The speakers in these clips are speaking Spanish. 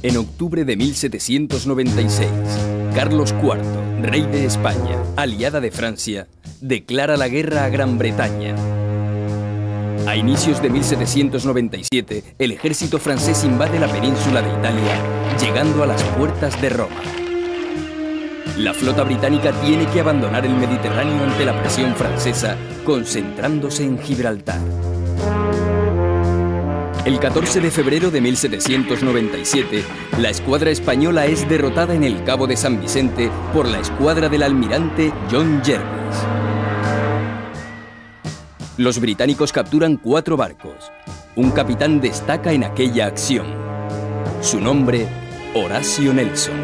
En octubre de 1796, Carlos IV, rey de España, aliada de Francia, declara la guerra a Gran Bretaña. A inicios de 1797, el ejército francés invade la península de Italia, llegando a las puertas de Roma. La flota británica tiene que abandonar el Mediterráneo ante la presión francesa, concentrándose en Gibraltar. El 14 de febrero de 1797, la escuadra española es derrotada en el Cabo de San Vicente por la escuadra del almirante John Jervis. Los británicos capturan 4 barcos. Un capitán destaca en aquella acción. Su nombre, Horatio Nelson.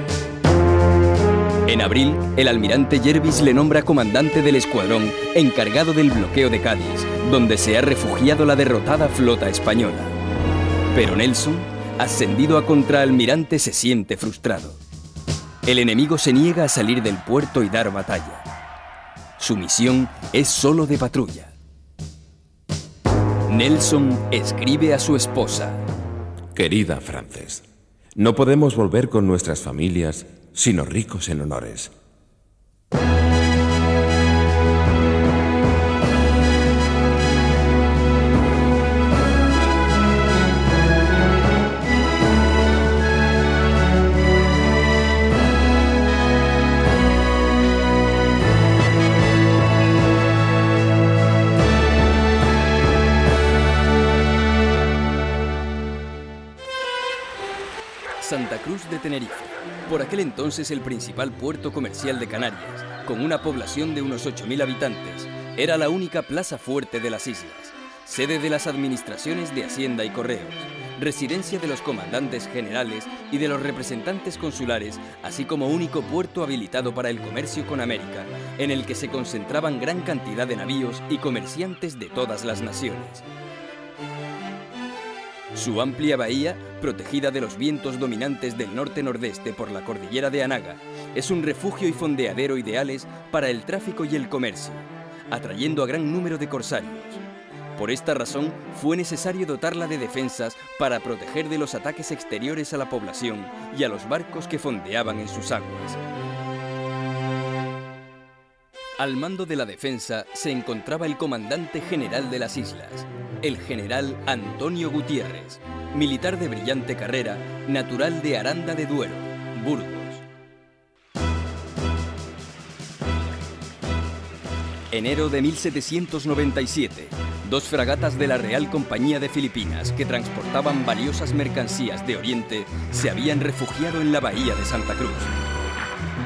En abril, el almirante Jervis le nombra comandante del escuadrón encargado del bloqueo de Cádiz, donde se ha refugiado la derrotada flota española. Pero Nelson, ascendido a contraalmirante, se siente frustrado. El enemigo se niega a salir del puerto y dar batalla. Su misión es solo de patrulla. Nelson escribe a su esposa: Querida Frances, no podemos volver con nuestras familias sino ricos en honores. Santa Cruz de Tenerife, por aquel entonces el principal puerto comercial de Canarias, con una población de unos 8.000 habitantes, era la única plaza fuerte de las islas, sede de las administraciones de Hacienda y Correos, residencia de los comandantes generales y de los representantes consulares, así como único puerto habilitado para el comercio con América, en el que se concentraban gran cantidad de navíos y comerciantes de todas las naciones. Su amplia bahía, protegida de los vientos dominantes del norte-nordeste por la cordillera de Anaga, es un refugio y fondeadero ideales para el tráfico y el comercio, atrayendo a gran número de corsarios. Por esta razón, fue necesario dotarla de defensas para proteger de los ataques exteriores a la población y a los barcos que fondeaban en sus aguas. Al mando de la defensa se encontraba el comandante general de las islas, el general Antonio Gutiérrez, militar de brillante carrera, natural de Aranda de Duero, Burgos. Enero de 1797, 2 fragatas de la Real Compañía de Filipinas que transportaban valiosas mercancías de Oriente se habían refugiado en la bahía de Santa Cruz.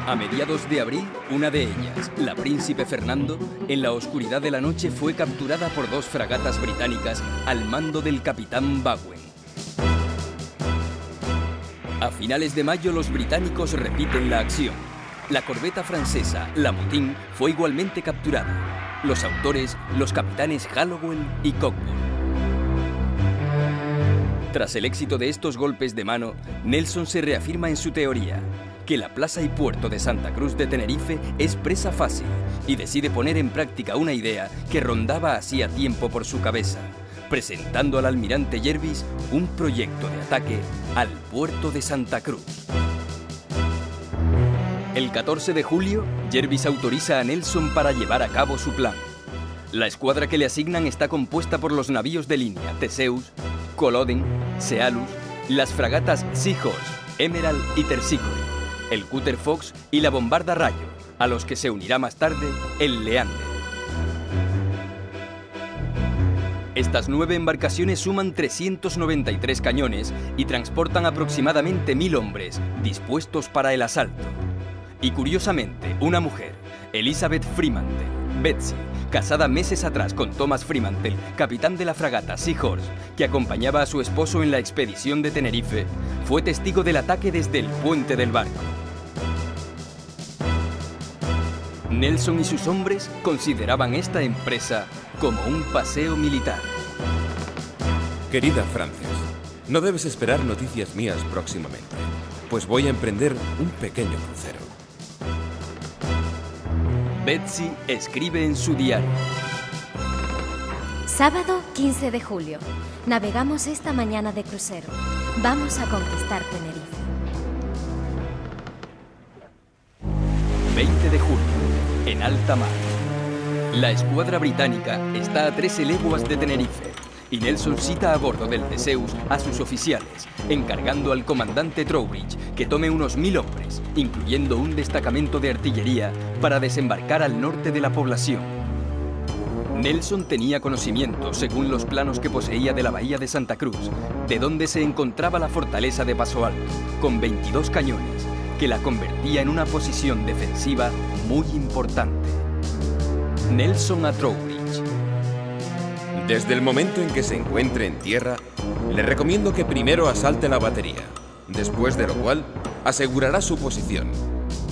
A mediados de abril, una de ellas, la Príncipe Fernando, en la oscuridad de la noche fue capturada por 2 fragatas británicas al mando del capitán Bowen. A finales de mayo los británicos repiten la acción. La corbeta francesa, la Motín, fue igualmente capturada. Los autores, los capitanes Hallowell y Cockburn. Tras el éxito de estos golpes de mano, Nelson se reafirma en su teoría, que la plaza y puerto de Santa Cruz de Tenerife es presa fácil y decide poner en práctica una idea que rondaba hacía tiempo por su cabeza, presentando al almirante Jervis un proyecto de ataque al puerto de Santa Cruz. El 14 de julio, Jervis autoriza a Nelson para llevar a cabo su plan. La escuadra que le asignan está compuesta por los navíos de línea Theseus, Culloden, Sealus, las fragatas Seahorse, Emerald y Terpsícore, el cúter Fox y la bombarda Rayo, a los que se unirá más tarde el Leander. Estas 9 embarcaciones suman 393 cañones y transportan aproximadamente 1000 hombres dispuestos para el asalto. Y curiosamente, una mujer, Elizabeth Fremantle, Betsy, casada meses atrás con Thomas Fremantle, capitán de la fragata Seahorse, que acompañaba a su esposo en la expedición de Tenerife, fue testigo del ataque desde el puente del barco. Nelson y sus hombres consideraban esta empresa como un paseo militar. Querida Frances, no debes esperar noticias mías próximamente, pues voy a emprender un pequeño crucero. Betsy escribe en su diario: Sábado 15 de julio. Navegamos esta mañana de crucero. Vamos a conquistar Tenerife. 20 de julio, en alta mar. La escuadra británica está a 13 leguas de Tenerife y Nelson cita a bordo del Theseus a sus oficiales, encargando al comandante Trowbridge que tome unos 1000 hombres, incluyendo un destacamento de artillería, para desembarcar al norte de la población. Nelson tenía conocimiento, según los planos que poseía, de la bahía de Santa Cruz, de donde se encontraba la fortaleza de Paso Alto, con 22 cañones, que la convertía en una posición defensiva muy importante. Nelson a Trowbridge. Desde el momento en que se encuentre en tierra, le recomiendo que primero asalte la batería, después de lo cual asegurará su posición.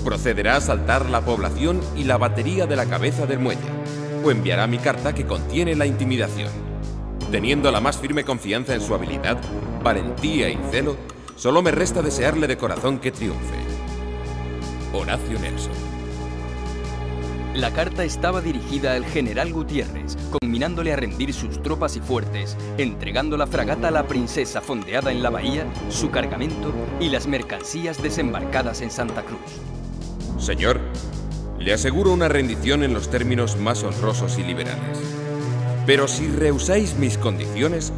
Procederá a asaltar la población y la batería de la cabeza del muelle, o enviará mi carta que contiene la intimidación. Teniendo la más firme confianza en su habilidad, valentía y celo, solo me resta desearle de corazón que triunfe. Horacio Nelson. La carta estaba dirigida al general Gutiérrez, conminándole a rendir sus tropas y fuertes, entregando la fragata a la Princesa fondeada en la bahía, su cargamento y las mercancías desembarcadas en Santa Cruz. Señor, le aseguro una rendición en los términos más honrosos y liberales. Pero si rehusáis mis condiciones,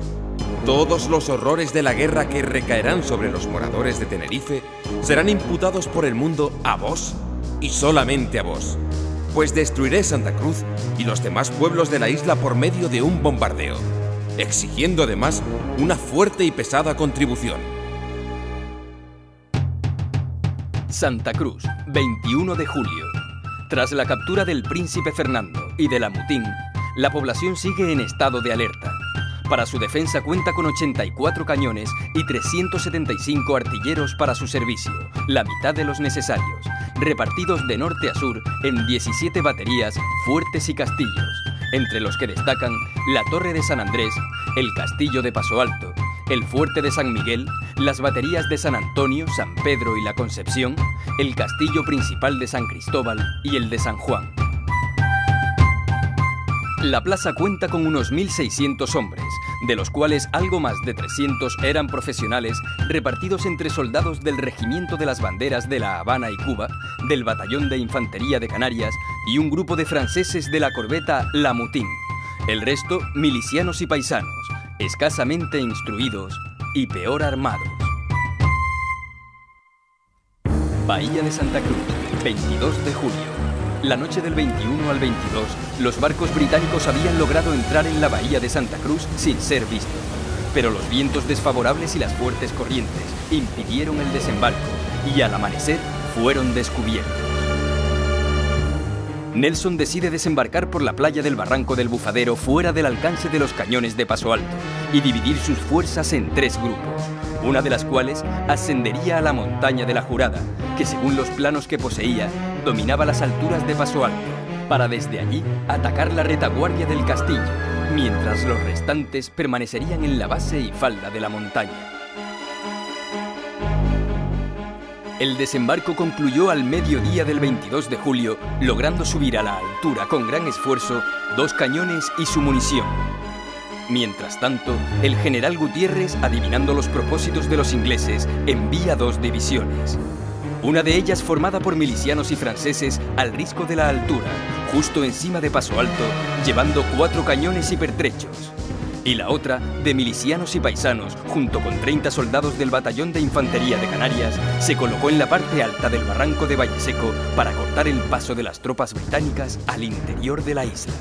todos los horrores de la guerra que recaerán sobre los moradores de Tenerife serán imputados por el mundo a vos y solamente a vos, pues destruiré Santa Cruz y los demás pueblos de la isla por medio de un bombardeo, exigiendo además una fuerte y pesada contribución. Santa Cruz, 21 de julio. Tras la captura del Príncipe Fernando y de la Mutín, la población sigue en estado de alerta. Para su defensa cuenta con 84 cañones y 375 artilleros para su servicio, la mitad de los necesarios, repartidos de norte a sur en 17 baterías, fuertes y castillos, entre los que destacan la Torre de San Andrés, el Castillo de Paso Alto, el Fuerte de San Miguel, las baterías de San Antonio, San Pedro y la Concepción, el Castillo Principal de San Cristóbal y el de San Juan. La plaza cuenta con unos 1.600 hombres, de los cuales algo más de 300 eran profesionales, repartidos entre soldados del Regimiento de las Banderas de La Habana y Cuba, del Batallón de Infantería de Canarias y un grupo de franceses de la corbeta La Mutín. El resto, milicianos y paisanos, escasamente instruidos y peor armados. Bahía de Santa Cruz, 22 de julio. La noche del 21 al 22, los barcos británicos habían logrado entrar en la bahía de Santa Cruz sin ser vistos. Pero los vientos desfavorables y las fuertes corrientes impidieron el desembarco y al amanecer fueron descubiertos. Nelson decide desembarcar por la playa del Barranco del Bufadero fuera del alcance de los cañones de Paso Alto y dividir sus fuerzas en 3 grupos, una de las cuales ascendería a la montaña de la Jurada, que según los planos que poseía, dominaba las alturas de Paso Alto, para desde allí atacar la retaguardia del castillo, mientras los restantes permanecerían en la base y falda de la montaña. El desembarco concluyó al mediodía del 22 de julio, logrando subir a la altura con gran esfuerzo 2 cañones y su munición. Mientras tanto, el general Gutiérrez, adivinando los propósitos de los ingleses, envía 2 divisiones. Una de ellas formada por milicianos y franceses al risco de la altura, justo encima de Paso Alto, llevando 4 cañones y pertrechos. Y la otra, de milicianos y paisanos, junto con 30 soldados del Batallón de Infantería de Canarias, se colocó en la parte alta del barranco de Valleseco para cortar el paso de las tropas británicas al interior de la isla.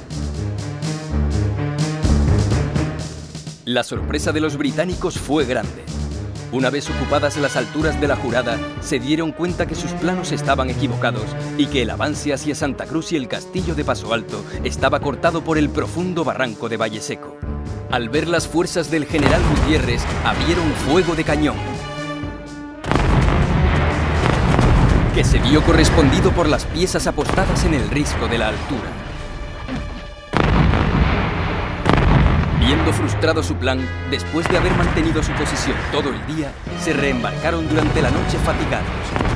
La sorpresa de los británicos fue grande. Una vez ocupadas las alturas de la Jurada, se dieron cuenta que sus planos estaban equivocados y que el avance hacia Santa Cruz y el castillo de Paso Alto estaba cortado por el profundo barranco de Valleseco. Al ver las fuerzas del general Gutiérrez, abrieron fuego de cañón, que se vio correspondido por las piezas apostadas en el risco de la altura. Viendo frustrado su plan, después de haber mantenido su posición todo el día, se reembarcaron durante la noche fatigados,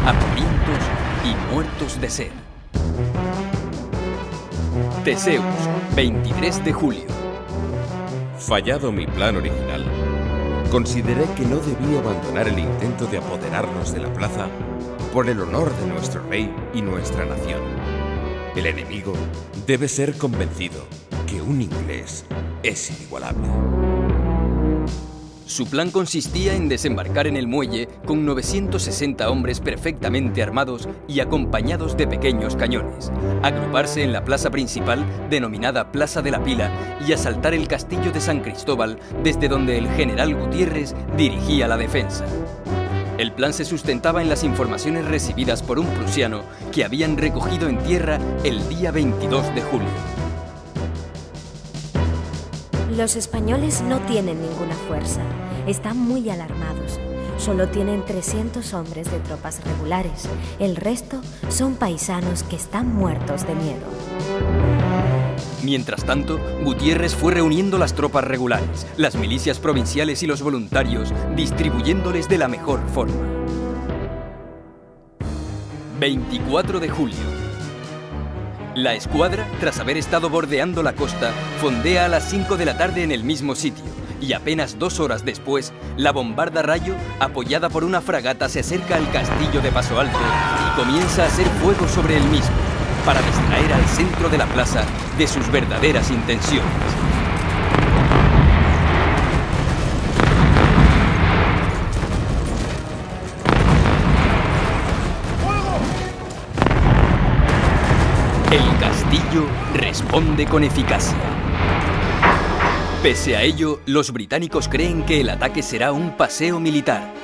hambrientos y muertos de sed. Theseus, 23 de julio. Fallado mi plan original, consideré que no debía abandonar el intento de apoderarnos de la plaza por el honor de nuestro rey y nuestra nación. El enemigo debe ser convencido que un inglés es inigualable. Su plan consistía en desembarcar en el muelle con 960 hombres perfectamente armados y acompañados de pequeños cañones, agruparse en la plaza principal denominada Plaza de la Pila y asaltar el castillo de San Cristóbal desde donde el general Gutiérrez dirigía la defensa. El plan se sustentaba en las informaciones recibidas por un prusiano que habían recogido en tierra el día 22 de julio. Los españoles no tienen ninguna fuerza. Están muy alarmados. Solo tienen 300 hombres de tropas regulares. El resto son paisanos que están muertos de miedo. Mientras tanto, Gutiérrez fue reuniendo las tropas regulares, las milicias provinciales y los voluntarios, distribuyéndoles de la mejor forma. 24 de julio. La escuadra, tras haber estado bordeando la costa, fondea a las 5 de la tarde en el mismo sitio, y apenas 2 horas después, la bombarda Rayo, apoyada por una fragata, se acerca al castillo de Paso Alto y comienza a hacer fuego sobre el mismo, para distraer al centro de la plaza de sus verdaderas intenciones. El castillo responde con eficacia. Pese a ello, los británicos creen que el ataque será un paseo militar.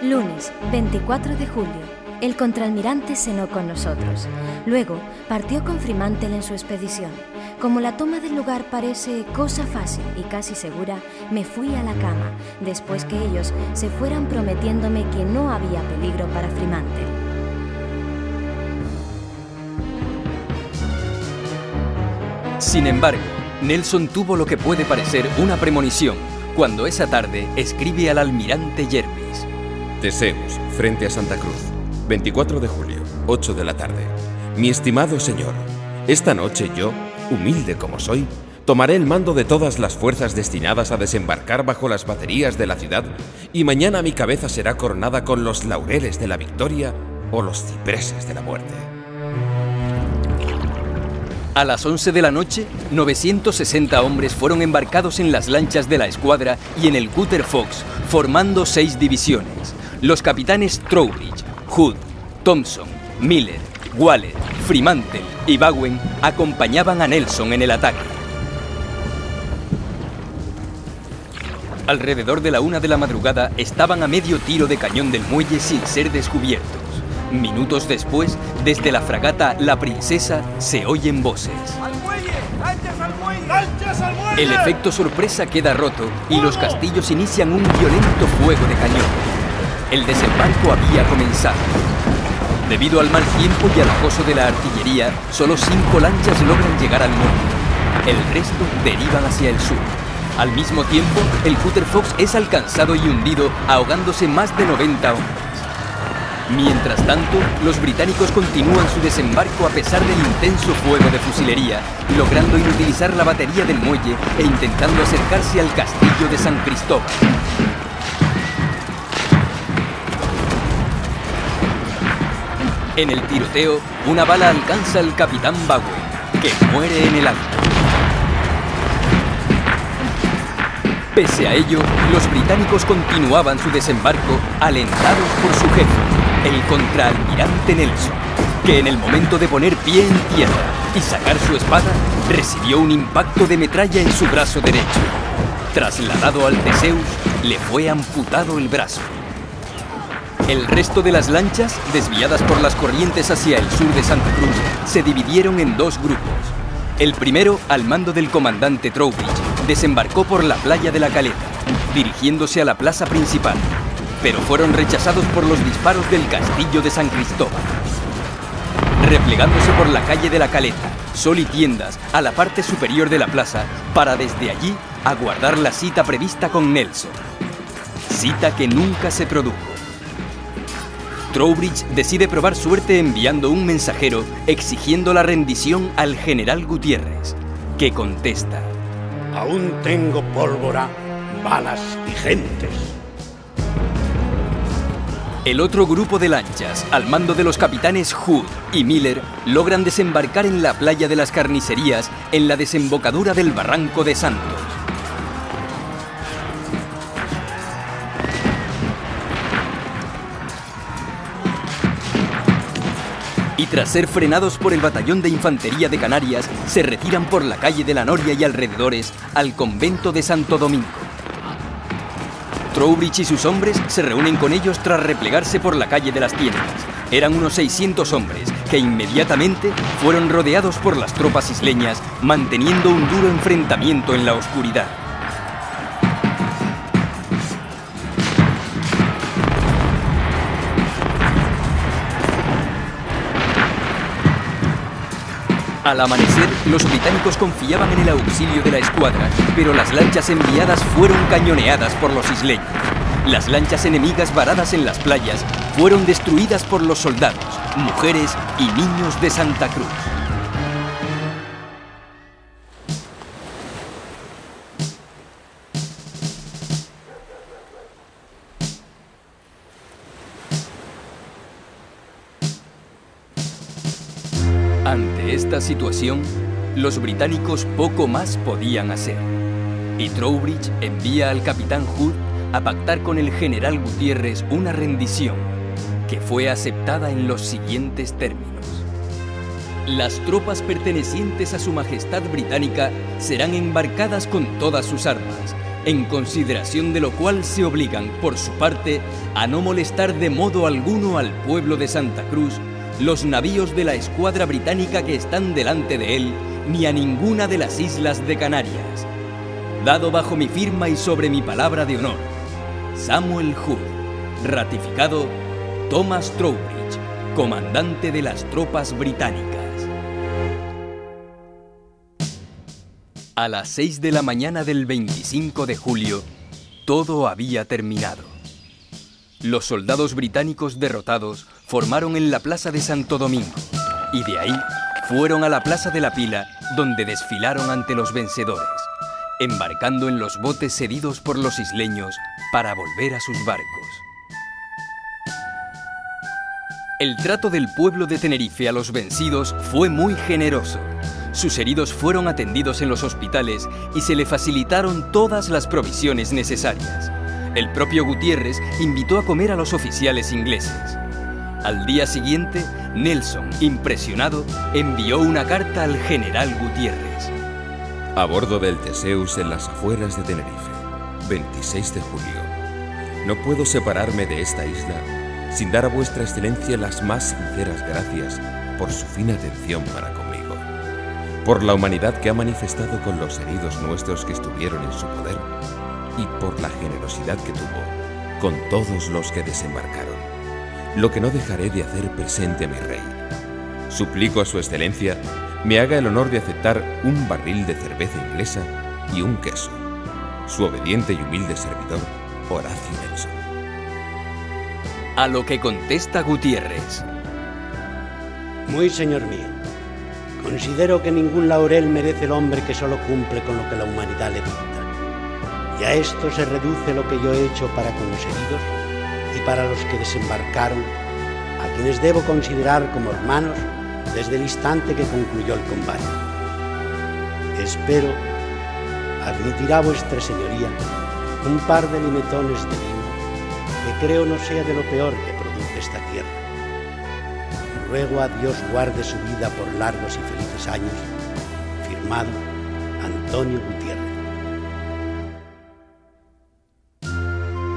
Lunes, 24 de julio. El contraalmirante cenó con nosotros. Luego, partió con Fremantle en su expedición. Como la toma del lugar parece cosa fácil y casi segura, me fui a la cama, después que ellos se fueran prometiéndome que no había peligro para Fremantle. Sin embargo, Nelson tuvo lo que puede parecer una premonición cuando esa tarde escribe al almirante Jervis. Teseus, frente a Santa Cruz, 24 de julio, 8 de la tarde. Mi estimado señor, esta noche yo, humilde como soy, tomaré el mando de todas las fuerzas destinadas a desembarcar bajo las baterías de la ciudad y mañana mi cabeza será coronada con los laureles de la victoria o los cipreses de la muerte. A las 11 de la noche, 960 hombres fueron embarcados en las lanchas de la escuadra y en el Cutter Fox, formando 6 divisiones. Los capitanes Trowbridge, Hood, Thompson, Miller, Waller, Fremantle y Bowen acompañaban a Nelson en el ataque. Alrededor de la 1 de la madrugada estaban a medio tiro de cañón del muelle sin ser descubiertos. Minutos después, desde la fragata La Princesa se oyen voces. ¡Al muelle! ¡Lanchas al muelle! ¡Lanchas al muelle! El efecto sorpresa queda roto y los castillos inician un violento fuego de cañón. El desembarco había comenzado. Debido al mal tiempo y al acoso de la artillería, solo 5 lanchas logran llegar al muelle. El resto derivan hacia el sur. Al mismo tiempo, el Cutter Fox es alcanzado y hundido, ahogándose más de 90 hombres. Mientras tanto, los británicos continúan su desembarco a pesar del intenso fuego de fusilería, logrando inutilizar la batería del muelle e intentando acercarse al castillo de San Cristóbal. En el tiroteo, una bala alcanza al capitán Bowen, que muere en el acto. Pese a ello, los británicos continuaban su desembarco alentados por su jefe, el contraalmirante Nelson, que en el momento de poner pie en tierra y sacar su espada, recibió un impacto de metralla en su brazo derecho. Trasladado al Teseus, le fue amputado el brazo. El resto de las lanchas, desviadas por las corrientes hacia el sur de Santa Cruz, se dividieron en 2 grupos. El primero, al mando del comandante Trowbridge, desembarcó por la playa de la Caleta, dirigiéndose a la plaza principal, pero fueron rechazados por los disparos del castillo de San Cristóbal. Replegándose por la calle de la Caleta, Sol y tiendas a la parte superior de la plaza, para desde allí aguardar la cita prevista con Nelson. Cita que nunca se produjo. Trowbridge decide probar suerte enviando un mensajero exigiendo la rendición al general Gutiérrez, que contesta: Aún tengo pólvora balas y gentes. El otro grupo de lanchas, al mando de los capitanes Hood y Miller, logran desembarcar en la playa de las Carnicerías, en la desembocadura del Barranco de Santos. Y tras ser frenados por el batallón de infantería de Canarias, se retiran por la calle de la Noria y alrededores al convento de Santo Domingo. Trowbridge y sus hombres se reúnen con ellos tras replegarse por la calle de las Tiendas. Eran unos 600 hombres que inmediatamente fueron rodeados por las tropas isleñas, manteniendo un duro enfrentamiento en la oscuridad. Al amanecer, los británicos confiaban en el auxilio de la escuadra, pero las lanchas enviadas fueron cañoneadas por los isleños. Las lanchas enemigas varadas en las playas fueron destruidas por los soldados, mujeres y niños de Santa Cruz. Ante esta situación, los británicos poco más podían hacer, y Trowbridge envía al capitán Hood a pactar con el general Gutiérrez una rendición, que fue aceptada en los siguientes términos. Las tropas pertenecientes a su majestad británica serán embarcadas con todas sus armas, en consideración de lo cual se obligan, por su parte, a no molestar de modo alguno al pueblo de Santa Cruz, los navíos de la escuadra británica que están delante de él, ni a ninguna de las islas de Canarias. Dado bajo mi firma y sobre mi palabra de honor, Samuel Hood. Ratificado, Thomas Trowbridge, comandante de las tropas británicas. A las 6 de la mañana del 25 de julio, todo había terminado. Los soldados británicos derrotados formaron en la plaza de Santo Domingo y de ahí fueron a la plaza de la Pila, donde desfilaron ante los vencedores, embarcando en los botes cedidos por los isleños para volver a sus barcos. El trato del pueblo de Tenerife a los vencidos fue muy generoso. Sus heridos fueron atendidos en los hospitales y se le facilitaron todas las provisiones necesarias. El propio Gutiérrez invitó a comer a los oficiales ingleses. Al día siguiente, Nelson, impresionado, envió una carta al general Gutiérrez. A bordo del Theseus en las afueras de Tenerife, 26 de julio. No puedo separarme de esta isla sin dar a vuestra excelencia las más sinceras gracias por su fina atención para conmigo, por la humanidad que ha manifestado con los heridos nuestros que estuvieron en su poder y por la generosidad que tuvo con todos los que desembarcaron, lo que no dejaré de hacer presente a mi rey. Suplico a su excelencia me haga el honor de aceptar un barril de cerveza inglesa y un queso. Su obediente y humilde servidor, Horacio Nelson. A lo que contesta Gutiérrez. Muy señor mío, considero que ningún laurel merece el hombre que solo cumple con lo que la humanidad le dicta. Y a esto se reduce lo que yo he hecho para con los heridos y para los que desembarcaron, a quienes debo considerar como hermanos desde el instante que concluyó el combate. Espero, admitirá vuestra señoría, un par de limetones de vino, que creo no sea de lo peor que produce esta tierra. Ruego a Dios guarde su vida por largos y felices años. Firmado, Antonio Gutiérrez.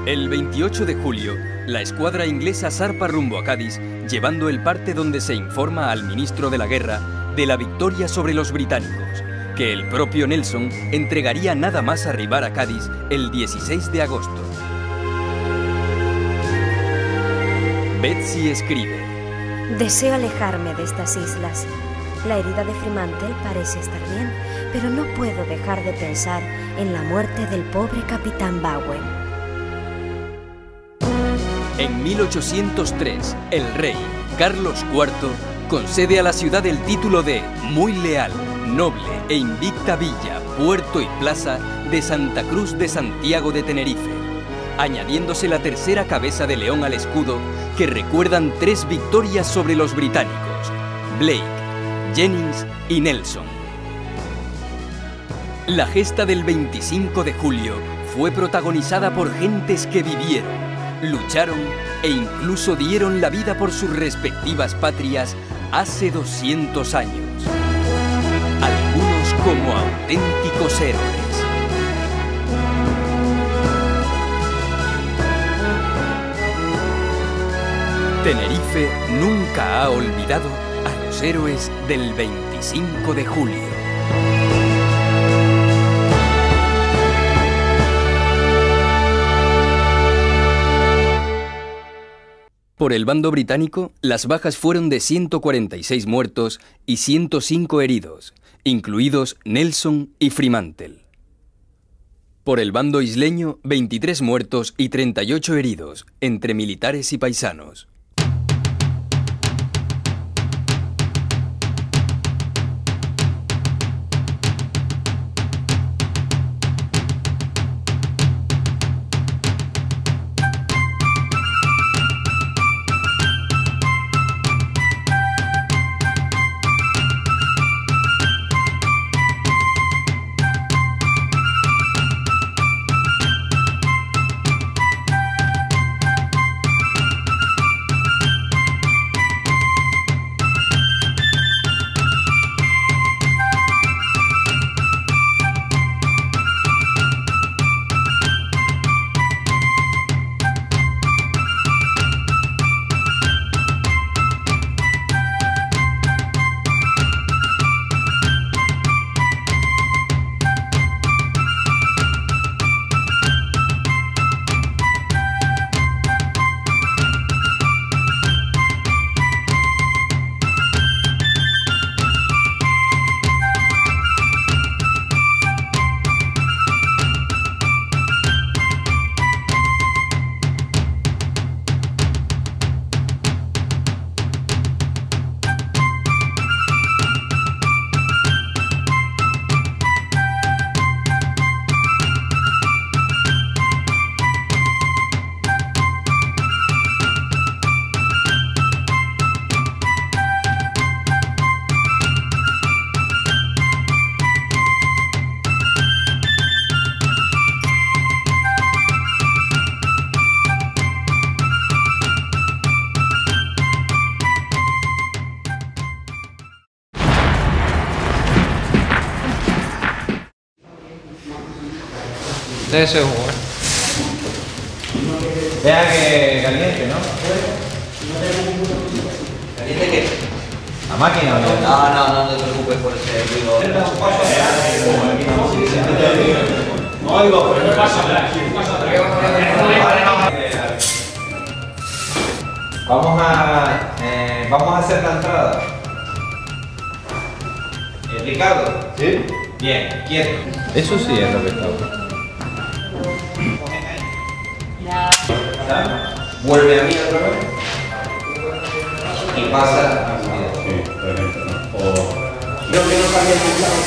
El 28 de julio, la escuadra inglesa zarpa rumbo a Cádiz, llevando el parte donde se informa al ministro de la guerra de la victoria sobre los británicos, que el propio Nelson entregaría nada más arribar a Cádiz el 16 de agosto. Betsy escribe: Deseo alejarme de estas islas. La herida de Fremantle parece estar bien, pero no puedo dejar de pensar en la muerte del pobre capitán Bowen. En 1803, el rey Carlos IV concede a la ciudad el título de Muy Leal, noble e invicta villa, puerto y plaza de Santa Cruz de Santiago de Tenerife, añadiéndose la tercera cabeza de león al escudo que recuerdan 3 victorias sobre los británicos, Blake, Jennings y Nelson. La gesta del 25 de julio fue protagonizada por gentes que vivieron, lucharon e incluso dieron la vida por sus respectivas patrias hace 200 años. Algunos como auténticos héroes. Tenerife nunca ha olvidado a los héroes del 25 de julio. Por el bando británico, las bajas fueron de 146 muertos y 105 heridos, incluidos Nelson y Fremantle. Por el bando isleño, 23 muertos y 38 heridos, entre militares y paisanos. Debe ser jugo, Vea que caliente, ¿no? ¿Caliente qué? La máquina, ¿no? No te preocupes por ese ruido. No oigo, pero ¿qué pasa? Vamos a hacer la entrada. Ricardo. ¿Sí? Bien, quieto. Eso sí es lo que estaba. Vuelve a mí otra vez. Y pasa. Sí, por ejemplo, ¿no? O... Creo que no cambia el lado.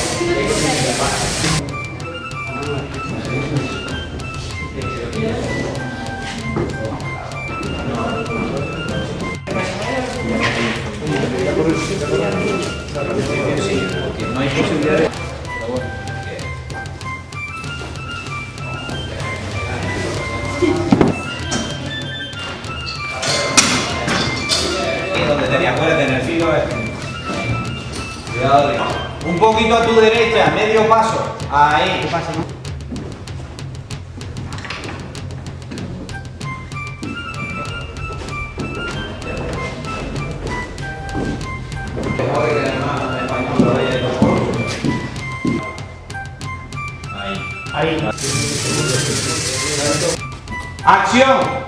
Porque no hay posibilidad de... Donde tenía, acuérdate, en el filo este. Cuidado, un poquito a tu derecha, medio paso. Ahí. ¿Qué pasa, no? Ahí. ¡Acción!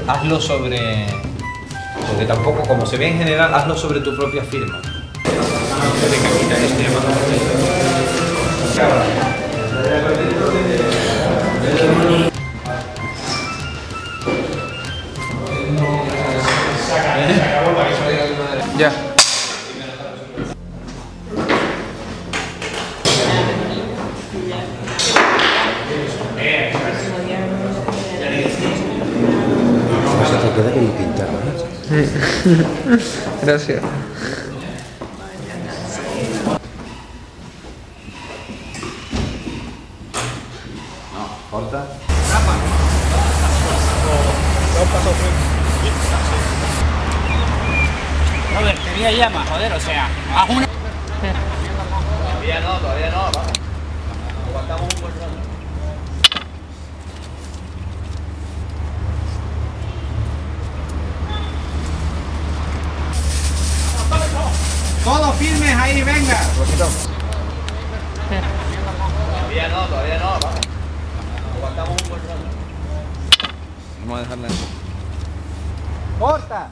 Hazlo sobre... Porque tampoco, como se ve en general, hazlo sobre tu propia firma. de capitán este amado. Ya. Se te queda como pintado, ¿no? Gracias. Corta. Robert, tenía llama, joder, o sea, haz una... Todavía no, vamos. Aguantamos un buen rato. Todos firmes ahí, venga. Todavía no, vamos. Aguantamos un buen rato. Vamos a dejarla. ¡Corta!